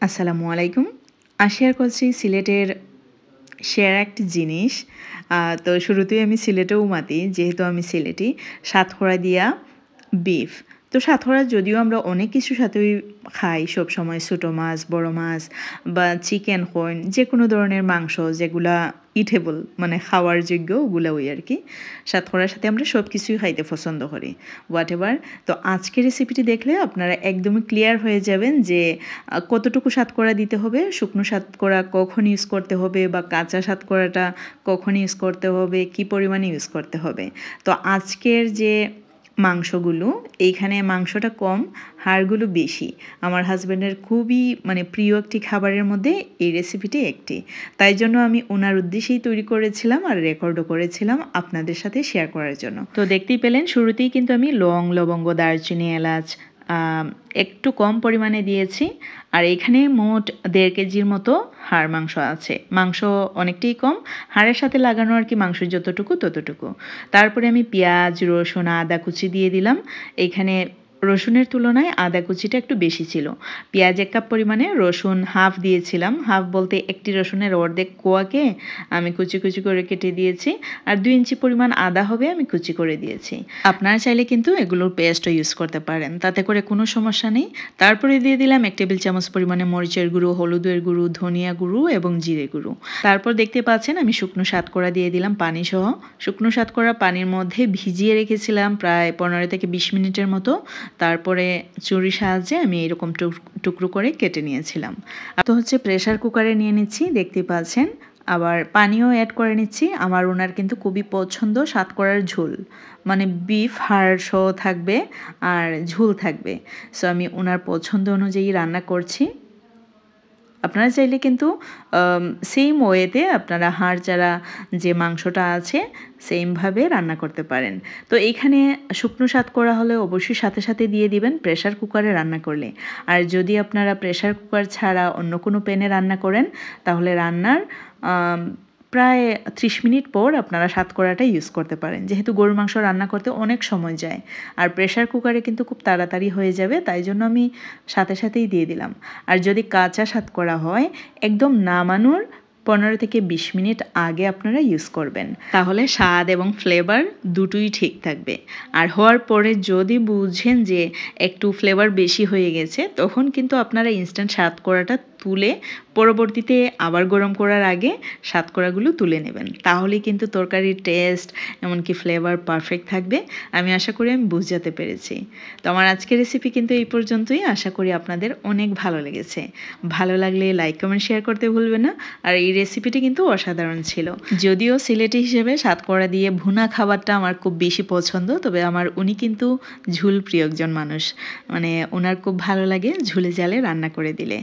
আসসালামু আলাইকুম। শেয়ার করছি সিলেটের সেরা একটি জিনিস। তো শুরুতেই আমি সিলেটেও মাতি, যেহেতু আমি সিলেটি। সাতক্ষীরা দিয়া বিফ। তো সাতক্ষীরা যদিও আমরা অনেক কিছুর সাথেই খাই সবসময়, ছোটো মাছ, বড় মাছ বা চিকেন হইন, যেকোনো ধরনের মাংস যেগুলা ইটেবল মানে খাওয়ার যোগ্য ওগুলা ওই আর কি। সাতক্ষীরার সাথে আমরা সব কিছুই খাইতে পছন্দ করি, হোয়াট এভার। তো আজকের রেসিপিটি দেখলে আপনারা একদমই ক্লিয়ার হয়ে যাবেন যে কতটুকু সাতকরা দিতে হবে, শুকনো সাতকরা কখন ইউজ করতে হবে বা কাঁচা সাতকরাটা কখন ইউজ করতে হবে, কি পরিমাণে ইউজ করতে হবে। তো আজকের যে মাংসগুলো, এইখানে মাংসটা কম, হাড়গুলো বেশি। আমার হাজব্যান্ডের খুবই প্রিয় একটি খাবারের মধ্যে এই রেসিপিটি একটি। তাই জন্য আমি ওনার উদ্দেশ্যেই তৈরি করেছিলাম আর রেকর্ডও করেছিলাম আপনাদের সাথে শেয়ার করার জন্য। তো দেখতেই পেলেন শুরুতেই কিন্তু আমি লং, লবঙ্গ, দারচিনি, এলাচ একটু কম পরিমাণে দিয়েছি। আর এখানে মোট 1.5 কেজির মতো হাড় মাংস আছে। মাংস অনেকটাই কম, হাড়ের সাথে লাগানো আর কি, মাংস যতটুকু ততটুকু। তারপরে আমি পেঁয়াজ, রসুন, আদা কুচি দিয়ে দিলাম। এখানে রসুনের তুলনায় আদা কুচিটা একটু বেশি ছিল। পেঁয়াজ 1 কাপ পরিমাণে, রসুন হাফ দিয়েছিলাম। হাফ বলতে একটি রসুনের অর্ধেক কোয়াকে আমি কুচি কুচি করে কেটে দিয়েছি। আর 2 ইঞ্চি পরিমাণ আদা হবে আমি কুচি করে দিয়েছি। আপনারা চাইলে কিন্তু এগুলোর পেস্টও ইউজ করতে পারেন, তাতে করে কোনো সমস্যা নেই। তারপরে দিয়ে দিলাম 1 টেবিল চামচ পরিমাণে মরিচের গুঁড়ো, হলুদের গুঁড়ো, ধনিয়া গুঁড়ো এবং জিরে গুঁড়ো। তারপর দেখতে পাচ্ছেন আমি শুকনো সাতকরা দিয়ে দিলাম পানি সহ। শুকনো সাতকরা পানির মধ্যে ভিজিয়ে রেখেছিলাম প্রায় 15 থেকে 20 মিনিটের মতো। তারপরে ছুরির সাহায্যে আমি এরকম টুকরো করে কেটে নিয়েছিলাম। তো হচ্ছে প্রেসার কুকারে নিয়ে নিচ্ছি, দেখতে পাচ্ছেন। আবার পানিও অ্যাড করে নিচ্ছি। আমার ওনার কিন্তু খুবই পছন্দ সাতকরার ঝোল, বিফ হাড় সহ থাকবে আর ঝোল থাকবে। সো আমি ওনার পছন্দ অনুযায়ী রান্না করছি। আপনারা চাইলে কিন্তু সেম ওয়েতে আপনারা হাড় যারা যে মাংসটা আছে সেমভাবে রান্না করতে পারেন। তো এইখানে শুকনো সাতকরা হলে অবশ্যই সাথে সাথে দিয়ে দিবেন প্রেসার কুকারে রান্না করলে। আর যদি আপনারা প্রেসার কুকার ছাড়া অন্য কোনো প্যানে রান্না করেন, তাহলে রান্নার প্রায় 30 মিনিট পর আপনারা সাতকরাটা ইউজ করতে পারেন, যেহেতু গরুর মাংস রান্না করতে অনেক সময় যায়। আর প্রেসার কুকারে কিন্তু খুব তাড়াতাড়ি হয়ে যাবে, তাই জন্য আমি সাথে সাথেই দিয়ে দিলাম। আর যদি কাঁচা সাতকরা হয়, একদম নামানোর 15 থেকে 20 মিনিট আগে আপনারা ইউজ করবেন, তাহলে স্বাদ এবং ফ্লেভার দুটোই ঠিক থাকবে। আর হওয়ার পরে যদি বুঝেন যে একটু ফ্লেভার বেশি হয়ে গেছে, তখন কিন্তু আপনারা ইনস্ট্যান্ট সাতকরাটা তুলে পরবর্তীতে আবার গরম করার আগে সাতকরাগুলো তুলে নেবেন, তাহলেই কিন্তু তরকারির টেস্ট এমনকি ফ্লেভার পারফেক্ট থাকবে। আমি আশা করি আমি বুঝাতে পেরেছি। তো আমার আজকের রেসিপি কিন্তু এই পর্যন্তই। আশা করি আপনাদের অনেক ভালো লেগেছে। ভালো লাগলে লাইক, কমেন্ট, শেয়ার করতে ভুলবেন না। আর এই রেসিপিটি কিন্তু অসাধারণ ছিল। যদিও সিলেটি হিসেবে সাতকরা দিয়ে ভুনা খাবারটা আমার খুব বেশি পছন্দ, তবে উনি কিন্তু ঝুল প্রিয় একজন মানুষ। ওনার খুব ভালো লাগে ঝুলে জালে রান্না করে দিলে।